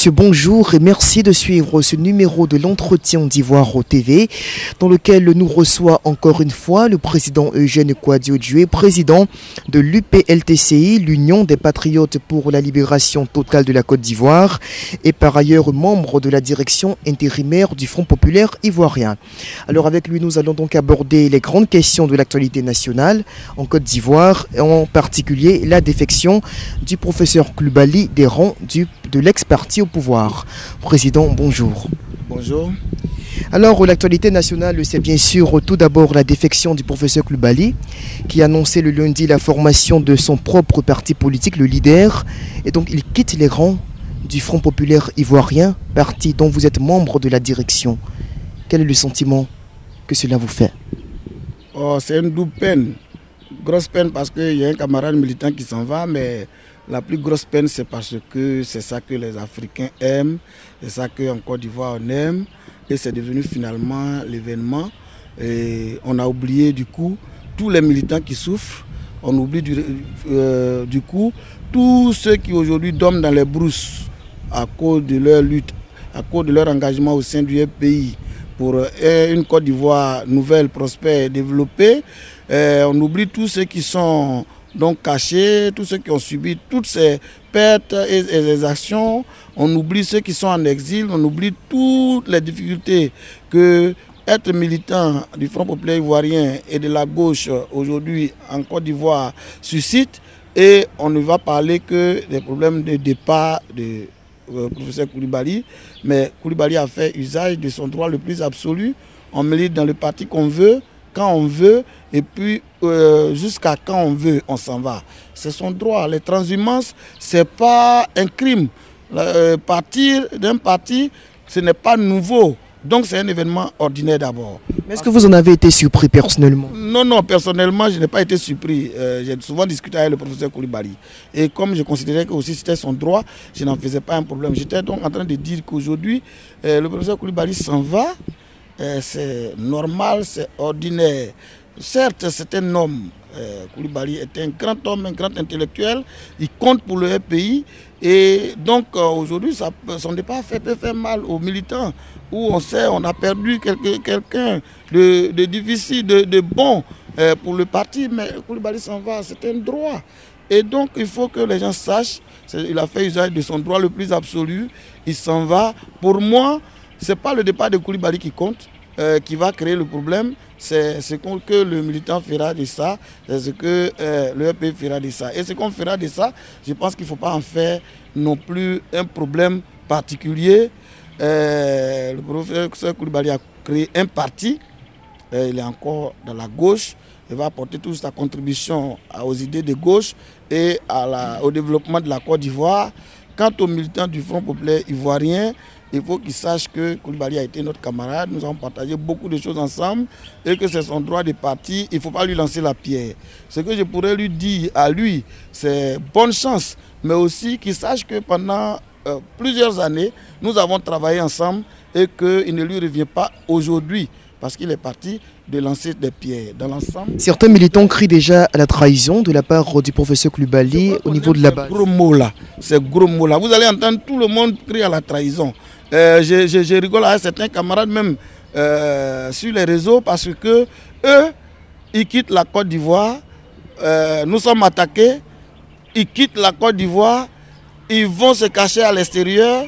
Monsieur, bonjour et merci de suivre ce numéro de l'entretien d'Ivoire au TV, dans lequel nous reçoit encore une fois le président Eugène Kouadio-Dioué, président de l'UPLTCI, l'Union des Patriotes pour la Libération Totale de la Côte d'Ivoire, et par ailleurs membre de la direction intérimaire du Front Populaire Ivoirien. Alors avec lui, nous allons donc aborder les grandes questions de l'actualité nationale en Côte d'Ivoire, en particulier la défection du professeur Coulibaly des rangs de l'ex-parti au pouvoir. Président, bonjour. Bonjour. Alors, l'actualité nationale, c'est bien sûr tout d'abord la défection du professeur Coulibaly, qui a annoncé le lundi la formation de son propre parti politique, le LIDER, et donc il quitte les rangs du Front Populaire Ivoirien, parti dont vous êtes membre de la direction. Quel est le sentiment que cela vous fait? Oh, c'est une double peine. Grosse peine parce qu'il y a un camarade militant qui s'en va, mais la plus grosse peine, c'est parce que c'est ça que les Africains aiment, c'est ça qu'en Côte d'Ivoire on aime, et c'est devenu finalement l'événement. Et on a oublié du coup tous les militants qui souffrent, on oublie du coup tous ceux qui aujourd'hui dorment dans les brousses à cause de leur lutte, à cause de leur engagement au sein du pays pour une Côte d'Ivoire nouvelle, prospère, développée. On oublie tous ceux qui sont donc cachés, tous ceux qui ont subi toutes ces pertes et les actions. On oublie ceux qui sont en exil, on oublie toutes les difficultés que être militant du Front Populaire Ivoirien et de la gauche aujourd'hui en Côte d'Ivoire suscite. Et on ne va parler que des problèmes de départ de professeur Coulibaly, mais Coulibaly a fait usage de son droit le plus absolu. On milite dans le parti qu'on veut, quand on veut, et puis jusqu'à quand on veut, on s'en va. C'est son droit. Les transhumances, ce n'est pas un crime. Partir d'un parti, ce n'est pas nouveau. Donc c'est un événement ordinaire d'abord. Est-ce que vous en avez été surpris personnellement? Non, personnellement, je n'ai pas été surpris. J'ai souvent discuté avec le professeur Coulibaly. Et comme je considérais que aussi c'était son droit, je n'en faisais pas un problème. J'étais donc en train de dire qu'aujourd'hui, le professeur Coulibaly s'en va. C'est normal, c'est ordinaire. Certes, c'est un homme. Coulibaly est un grand homme, un grand intellectuel. Il compte pour le pays. Et donc aujourd'hui, son départ peut faire mal aux militants. Où on sait, on a perdu quelqu'un de difficile, de bon pour le parti. Mais Coulibaly s'en va, c'est un droit. Et donc il faut que les gens sachent, il a fait usage de son droit le plus absolu. Il s'en va. Pour moi, ce n'est pas le départ de Coulibaly qui compte, qui va créer le problème. C'est ce que le militant fera de ça, c'est ce que le pays fera de ça. Et ce qu'on fera de ça, je pense qu'il ne faut pas en faire non plus un problème particulier. Le professeur Coulibaly a créé un parti, il est encore dans la gauche, il va apporter toute sa contribution aux idées de gauche et au développement de la Côte d'Ivoire. Quant aux militants du Front Populaire Ivoirien, il faut qu'ils sachent que Coulibaly a été notre camarade, nous avons partagé beaucoup de choses ensemble et que c'est son droit de partir, il ne faut pas lui lancer la pierre. Ce que je pourrais lui dire à lui, c'est bonne chance, mais aussi qu'il sache que pendant plusieurs années, nous avons travaillé ensemble et qu'il ne lui revient pas aujourd'hui, parce qu'il est parti, de lancer des pierres dans l'ensemble. Certains militants crient déjà à la trahison de la part du professeur Coulibaly au niveau de la base. Ces gros mots-là, vous allez entendre tout le monde crier à la trahison. Je rigole avec certains camarades même sur les réseaux parce que eux, ils quittent la Côte d'Ivoire, nous sommes attaqués, ils quittent la Côte d'Ivoire, ils vont se cacher à l'extérieur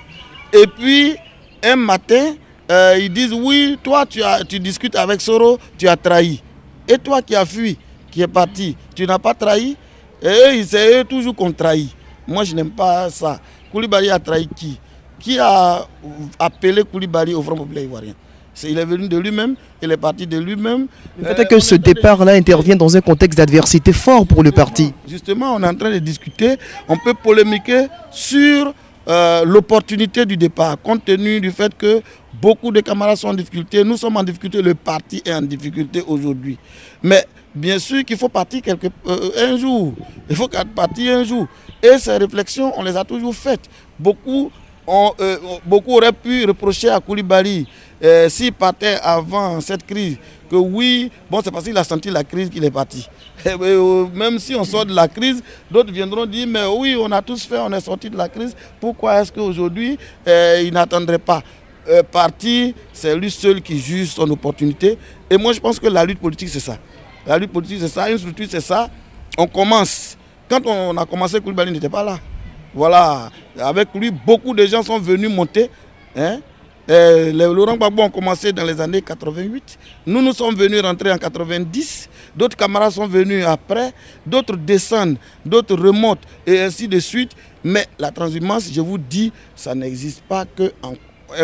et puis un matin, ils disent oui, toi tu discutes avec Soro, tu as trahi. Et toi qui as fui, qui es parti, tu n'as pas trahi. Et c'est eux toujours qu'on trahit. Moi je n'aime pas ça. Coulibaly a trahi qui? Qui a appelé Coulibaly au Front Populaire Ivoirien? Il est venu de lui-même, il est parti de lui-même. Peut-être que ce départ-là intervient dans un contexte d'adversité fort pour le parti. Justement, on est en train de discuter, on peut polémiquer sur l'opportunité du départ, compte tenu du fait que beaucoup de camarades sont en difficulté, nous sommes en difficulté, le parti est en difficulté aujourd'hui. Mais bien sûr qu'il faut partir un jour, il faut partir un jour. Et ces réflexions, on les a toujours faites. Beaucoup beaucoup auraient pu reprocher à Koulibaly, s'il partait avant cette crise, que oui, bon, c'est parce qu'il a senti la crise qu'il est parti. Même si on sort de la crise, d'autres viendront dire, mais oui, on a tous fait, on est sorti de la crise, pourquoi est-ce qu'aujourd'hui, il n'attendrait pas partir? C'est lui seul qui juge son opportunité. Et moi, je pense que la lutte politique, c'est ça. La lutte politique, c'est ça. Une structure, c'est ça. On commence. Quand on a commencé, Koulibaly n'était pas là. Voilà. Avec lui, beaucoup de gens sont venus monter. Hein? Les Laurent Gbagbo ont commencé dans les années 88. Nous sommes venus rentrer en 90. D'autres camarades sont venus après. D'autres descendent, d'autres remontent et ainsi de suite. Mais la transhumance, je vous dis, ça n'existe pas qu'en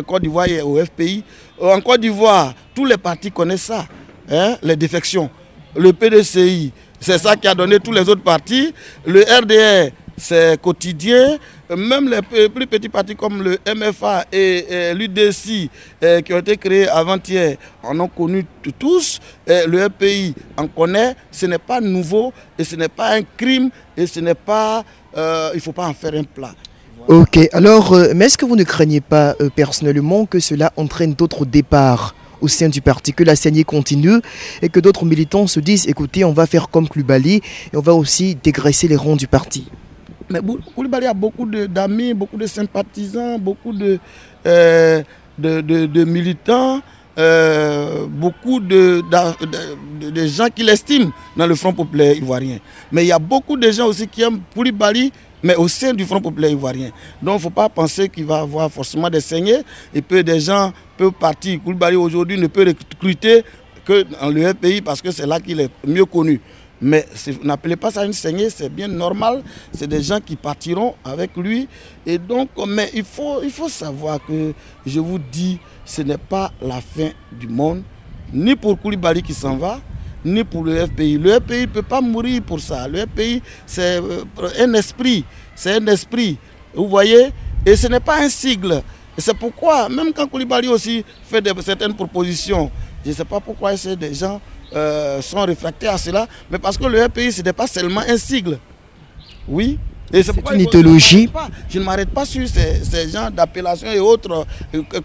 Côte d'Ivoire et au FPI. En Côte d'Ivoire, tous les partis connaissent ça. Hein? Les défections. Le PDCI, c'est ça qui a donné tous les autres partis. Le RDR, c'est quotidien. Même les plus petits partis comme le MFA et l'UDC qui ont été créés avant-hier en ont connu tous. Le FPI en connaît. Ce n'est pas nouveau et ce n'est pas un crime et ce n'est pas... il ne faut pas en faire un plat. Voilà. Ok, alors, mais est-ce que vous ne craignez pas personnellement que cela entraîne d'autres départs au sein du parti, que la saignée continue et que d'autres militants se disent, écoutez, on va faire comme Koulibaly et on va aussi dégraisser les rangs du parti? Mais Koulibaly a beaucoup d'amis, beaucoup de sympathisants, beaucoup de militants, beaucoup de gens qui l'estiment dans le Front populaire ivoirien. Mais il y a beaucoup de gens aussi qui aiment Koulibaly, mais au sein du Front populaire ivoirien. Donc il ne faut pas penser qu'il va y avoir forcément des saignées et que des gens peuvent partir. Koulibaly aujourd'hui ne peut recruter que dans le FPI parce que c'est là qu'il est mieux connu. Mais n'appelez pas ça une saignée, c'est bien normal. C'est des gens qui partiront avec lui. Et donc, mais il faut savoir que, je vous dis, ce n'est pas la fin du monde, ni pour Koulibaly qui s'en va, ni pour le FPI. Le FPI ne peut pas mourir pour ça. Le FPI, c'est un esprit. C'est un esprit. Vous voyez? Et ce n'est pas un sigle. Et c'est pourquoi, même quand Koulibaly aussi fait certaines propositions, je ne sais pas pourquoi des gens sont réfractaires à cela, mais parce que le FPI, ce n'est pas seulement un sigle. Oui. C'est une idéologie. Je ne m'arrête pas sur ces gens d'appellation et autres.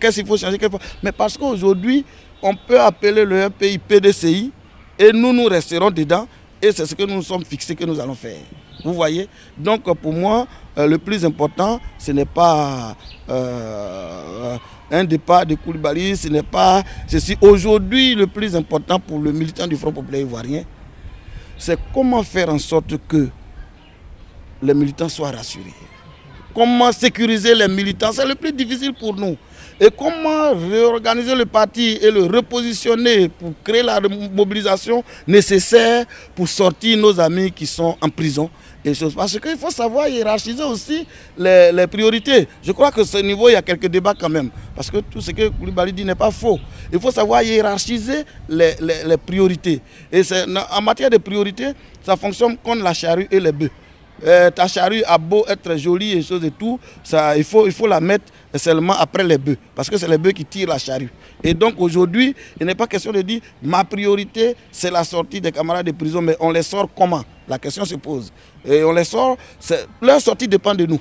Qu'est-ce qu'il faut changer? Mais parce qu'aujourd'hui, on peut appeler le FPI PDCI et nous resterons dedans. Et c'est ce que nous nous sommes fixés que nous allons faire. Vous voyez? Donc pour moi, le plus important, ce n'est pas un départ de Koulibaly, ce n'est pas ceci. Aujourd'hui, le plus important pour le militant du Front populaire ivoirien, c'est comment faire en sorte que les militants soient rassurés. Comment sécuriser les militants, c'est le plus difficile pour nous. Et comment réorganiser le parti et le repositionner pour créer la mobilisation nécessaire pour sortir nos amis qui sont en prison. Parce qu'il faut savoir hiérarchiser aussi les priorités. Je crois que à ce niveau, il y a quelques débats quand même. Parce que tout ce que Koulibaly dit n'est pas faux. Il faut savoir hiérarchiser les priorités. Et en matière de priorités, ça fonctionne comme la charrue et les bœufs. Ta charrue a beau être jolie et choses et tout, il faut la mettre seulement après les bœufs, parce que c'est les bœufs qui tirent la charrue. Et donc aujourd'hui, il n'est pas question de dire ma priorité c'est la sortie des camarades de prison, mais on les sort comment? La question se pose. Et on les sort, leur sortie dépend de nous.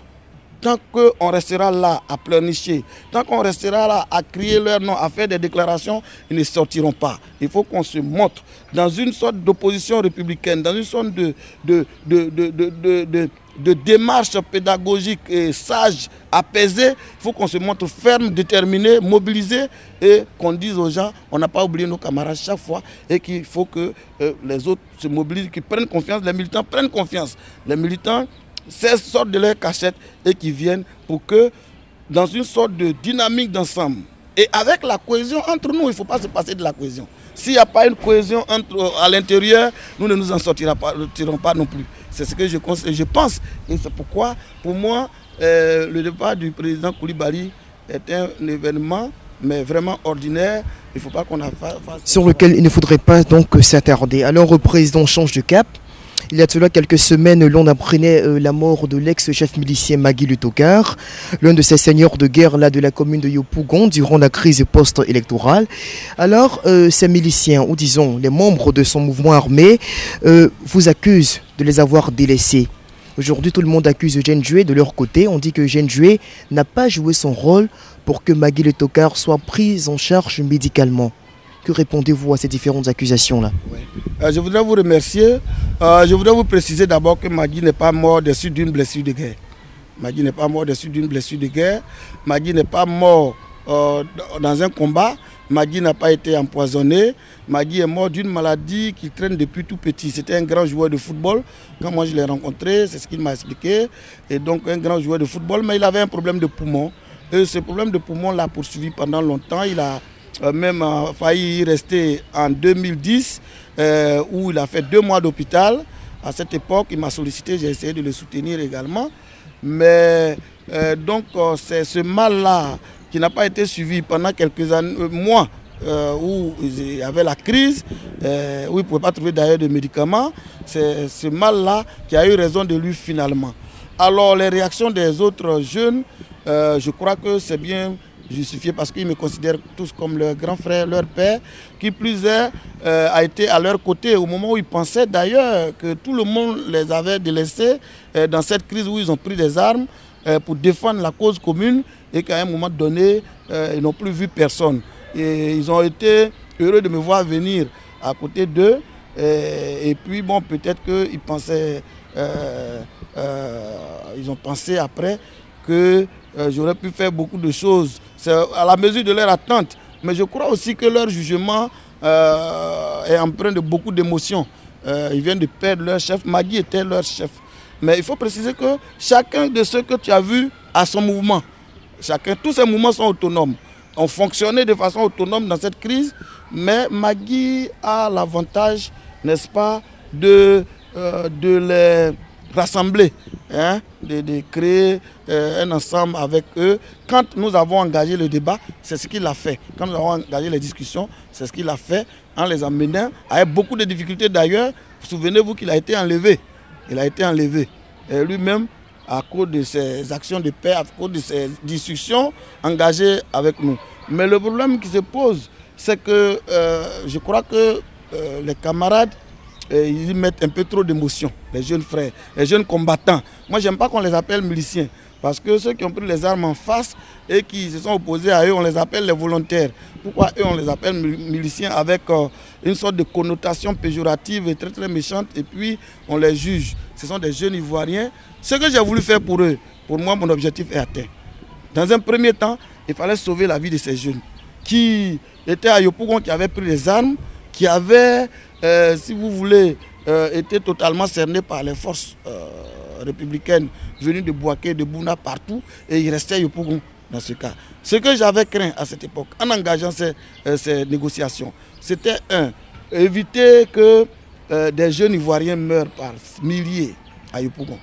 Tant qu'on restera là à pleurnicher, tant qu'on restera là à crier leur nom, à faire des déclarations, ils ne sortiront pas. Il faut qu'on se montre dans une sorte d'opposition républicaine, dans une sorte de démarche pédagogique et sage, apaisée. Il faut qu'on se montre ferme, déterminé, mobilisé et qu'on dise aux gens, on n'a pas oublié nos camarades chaque fois et qu'il faut que les autres se mobilisent, qu'ils prennent confiance, les militants prennent confiance. Les militants sortent de leur cachette et qui viennent pour que, dans une sorte de dynamique d'ensemble, et avec la cohésion entre nous, il ne faut pas se passer de la cohésion. S'il n'y a pas une cohésion à l'intérieur, nous ne nous en sortirons pas non plus. C'est ce que je pense. Et c'est pourquoi, pour moi, le départ du président Koulibaly est un événement, mais vraiment ordinaire. Il ne faut pas qu'on en fasse... Sur lequel il ne faudrait pas donc s'attarder. Alors, le président change de cap. Il y a cela quelques semaines, l'on apprenait la mort de l'ex-chef milicien Magui Lutokar, l'un de ces seigneurs de guerre là, de la commune de Yopougon durant la crise post-électorale. Alors, ces miliciens, ou disons les membres de son mouvement armé, vous accusent de les avoir délaissés. Aujourd'hui, tout le monde accuse Eugène Djoué de leur côté. On dit que Eugène Djoué n'a pas joué son rôle pour que Magui Le Tokar soit prise en charge médicalement. Que répondez-vous à ces différentes accusations-là? Je voudrais vous remercier. Je voudrais vous préciser d'abord que Magui n'est pas mort des suites d'une blessure de guerre. Magui n'est pas mort des suites d'une blessure de guerre. Magui n'est pas mort dans un combat. Magui n'a pas été empoisonné. Magui est mort d'une maladie qui traîne depuis tout petit. C'était un grand joueur de football. Quand moi je l'ai rencontré, c'est ce qu'il m'a expliqué. Et donc un grand joueur de football, mais il avait un problème de poumon. Et ce problème de poumon l'a poursuivi pendant longtemps. Il a même failli y rester en 2010, où il a fait 2 mois d'hôpital. À cette époque, il m'a sollicité, j'ai essayé de le soutenir également. Mais donc c'est ce mal-là qui n'a pas été suivi pendant quelques mois où il y avait la crise, où il ne pouvait pas trouver d'ailleurs de médicaments. C'est ce mal-là qui a eu raison de lui finalement. Alors les réactions des autres jeunes, je crois que c'est bien justifié parce qu'ils me considèrent tous comme leurs grands frères, leur père, qui plus est a été à leur côté au moment où ils pensaient d'ailleurs que tout le monde les avait délaissés dans cette crise où ils ont pris des armes pour défendre la cause commune et qu'à un moment donné, ils n'ont plus vu personne. Et ils ont été heureux de me voir venir à côté d'eux et puis bon, peut-être qu'ils pensaient, ils ont pensé après que j'aurais pu faire beaucoup de choses. C'est à la mesure de leur attente. Mais je crois aussi que leur jugement est empreint de beaucoup d'émotions. Ils viennent de perdre leur chef. Magui était leur chef. Mais il faut préciser que chacun de ceux que tu as vus a son mouvement. Tous ces mouvements sont autonomes. On fonctionnait de façon autonome dans cette crise. Mais Magui a l'avantage, n'est-ce pas, de les rassembler, hein, de créer un ensemble avec eux. Quand nous avons engagé le débat, c'est ce qu'il a fait. Quand nous avons engagé les discussions, c'est ce qu'il a fait en les emmenant, avec beaucoup de difficultés d'ailleurs. Souvenez-vous qu'il a été enlevé. Il a été enlevé. Et lui-même, à cause de ses actions de paix, à cause de ses discussions engagées avec nous. Mais le problème qui se pose, c'est que je crois que les camarades, ils y mettent un peu trop d'émotion, les jeunes frères, les jeunes combattants. Moi, j'aime pas qu'on les appelle miliciens, parce que ceux qui ont pris les armes en face et qui se sont opposés à eux, on les appelle les volontaires. Pourquoi eux, on les appelle miliciens avec une sorte de connotation péjorative et très très méchante, et puis on les juge. Ce sont des jeunes Ivoiriens. Ce que j'ai voulu faire pour eux, pour moi, mon objectif est atteint. Dans un premier temps, il fallait sauver la vie de ces jeunes qui étaient à Yopougon, qui avaient pris les armes, qui avaient, si vous voulez, été totalement cernés par les forces républicaines venues de Bouaké, de Bouna, partout, et ils restaient à Yopougon dans ce cas. Ce que j'avais craint à cette époque, en engageant ces négociations, c'était éviter que des jeunes Ivoiriens meurent par milliers à Yopougon.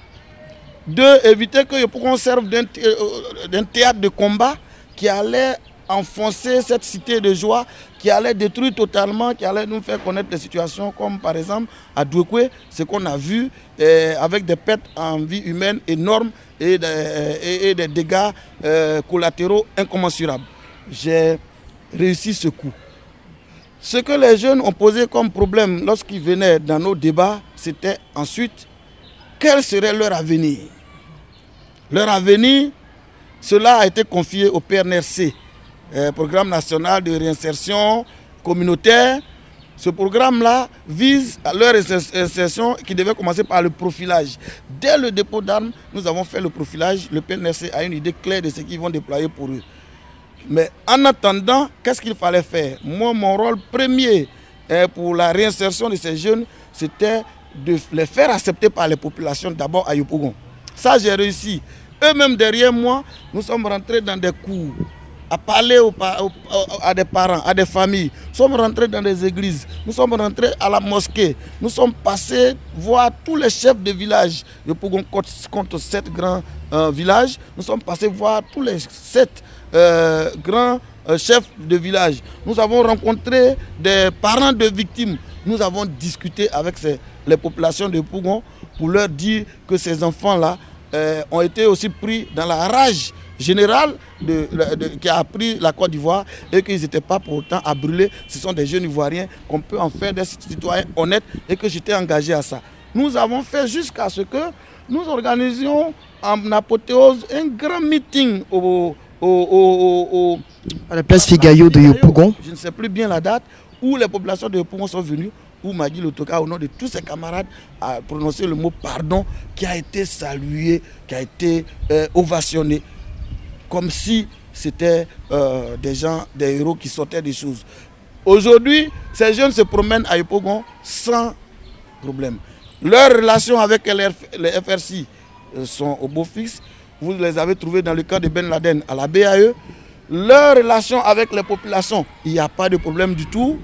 2, éviter que Yopougon serve d'un théâtre de combat qui allait enfoncer cette cité de joie, qui allait détruire totalement, qui allait nous faire connaître des situations comme par exemple à Douekoué, ce qu'on a vu avec des pertes en vie humaine énormes et des dégâts collatéraux incommensurables. J'ai réussi ce coup. Ce que les jeunes ont posé comme problème lorsqu'ils venaient dans nos débats, c'était ensuite quel serait leur avenir. Leur avenir, cela a été confié au PNRC, Programme national de réinsertion communautaire. Ce programme-là vise à leur insertion qui devait commencer par le profilage. Dès le dépôt d'armes, nous avons fait le profilage. Le PNRC a une idée claire de ce qu'ils vont déployer pour eux. Mais en attendant, qu'est-ce qu'il fallait faire? Moi, mon rôle premier pour la réinsertion de ces jeunes, c'était de les faire accepter par les populations, d'abord à Yopougon. Ça, j'ai réussi. Eux-mêmes, derrière moi, nous sommes rentrés dans des cours, à parler à des parents, à des familles. Nous sommes rentrés dans des églises, nous sommes rentrés à la mosquée. Nous sommes passés voir tous les chefs de village. Yopougon compte 7 grands villages. Nous sommes passés voir tous les 7 grands chefs de village. Nous avons rencontré des parents de victimes. Nous avons discuté avec les populations de Yopougon pour leur dire que ces enfants-là ont été aussi pris dans la rage générale qui a pris la Côte d'Ivoire et qu'ils n'étaient pas pour autant à brûler. Ce sont des jeunes Ivoiriens qu'on peut en faire des citoyens honnêtes et que j'étais engagé à ça. Nous avons fait jusqu'à ce que nous organisions en apothéose un grand meeting à la place Figayo de Yopougon. Je ne sais plus bien la date, où les populations de Yopougon sont venues, où Magui Lotoka, au nom de tous ses camarades, a prononcé le mot pardon, qui a été salué, qui a été ovationné, comme si c'était des gens, des héros qui sortaient des choses. Aujourd'hui, ces jeunes se promènent à Yopougon sans problème. Leurs relations avec les FRC sont au beau fixe. Vous les avez trouvés dans le cas de Ben Laden à la BAE. Leurs relations avec les populations, il n'y a pas de problème du tout.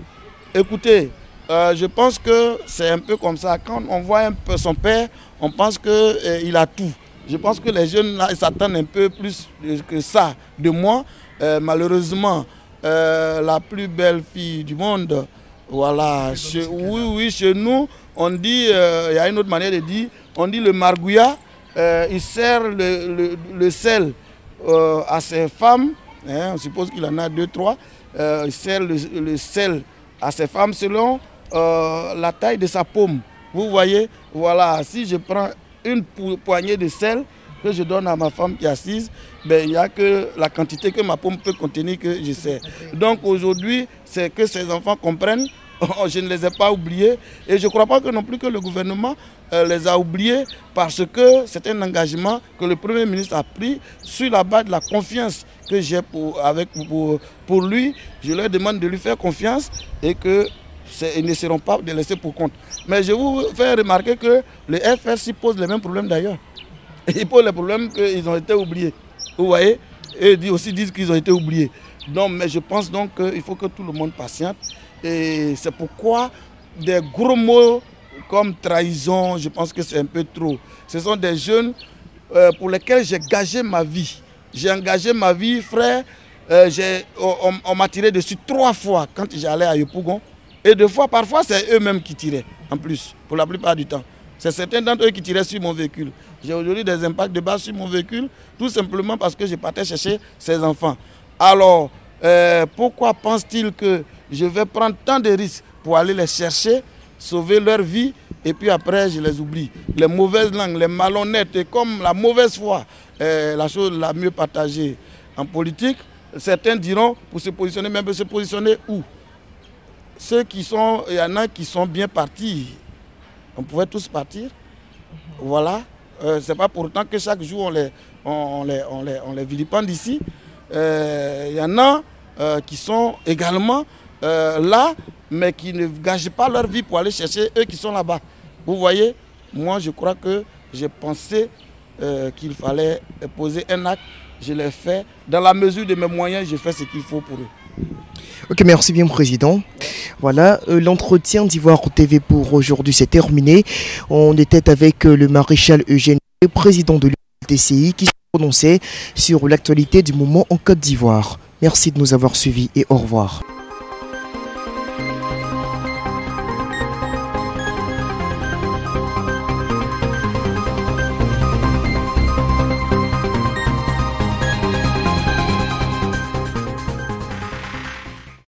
Écoutez, je pense que c'est un peu comme ça. Quand on voit un peu son père, on pense qu'il a tout. Je pense que les jeunes là, ils s'attendent un peu plus que ça de moi. Malheureusement, la plus belle fille du monde, voilà. Oui, chez nous, on dit, il y a une autre manière de dire, on dit le margouillat, il sert le sel à ses femmes, hein, on suppose qu'il en a 2, 3, il sert le sel à ses femmes selon la taille de sa paume. Vous voyez, voilà, si je prends une poignée de sel que je donne à ma femme qui est assise, ben, il n'y a que la quantité que ma paume peut contenir que je sers. Donc aujourd'hui, c'est que ces enfants comprennent. Je ne les ai pas oubliés et je ne crois pas que non plus que le gouvernement les a oubliés parce que c'est un engagement que le Premier ministre a pris sur la base de la confiance que j'ai pour lui. Je leur demande de lui faire confiance et qu'ils ne seront pas laissés pour compte. Mais je vous fais remarquer que les FRC posent les mêmes problèmes d'ailleurs. Ils posent les problèmes qu'ils ont été oubliés. Vous voyez? Et ils aussi disent qu'ils ont été oubliés. Donc, mais je pense donc qu'il faut que tout le monde patiente. Et c'est pourquoi des gros mots comme trahison, je pense que c'est un peu trop. Ce sont des jeunes pour lesquels j'ai gagé ma vie. J'ai engagé ma vie, frère. On m'a tiré dessus 3 fois quand j'allais à Yopougon. Et 2 fois, parfois, c'est eux-mêmes qui tiraient, en plus, pour la plupart du temps. C'est certains d'entre eux qui tiraient sur mon véhicule. J'ai aujourd'hui des impacts de balles sur mon véhicule, tout simplement parce que je partais chercher ces enfants. Alors, pourquoi pense-t-il que je vais prendre tant de risques pour aller les chercher, sauver leur vie, et puis après je les oublie? Les mauvaises langues, les malhonnêtes, et comme la mauvaise foi, la chose la mieux partagée en politique, certains diront, pour se positionner, même se positionner où? Ceux qui sont, il y en a qui sont bien partis. On pouvait tous partir. Voilà. C'est pas pour autant que chaque jour on les vilipende ici. Il y en a qui sont également là, mais qui ne gagent pas leur vie pour aller chercher eux qui sont là-bas. Vous voyez, moi je crois que j'ai pensé qu'il fallait poser un acte. Je l'ai fait. Dans la mesure de mes moyens, j'ai fait ce qu'il faut pour eux. Ok, merci bien, Président. Voilà, l'entretien d'Ivoire TV pour aujourd'hui c'est terminé. On était avec le maréchal Eugène, président de l'UPLTCI, qui se prononçait sur l'actualité du moment en Côte d'Ivoire. Merci de nous avoir suivis et au revoir.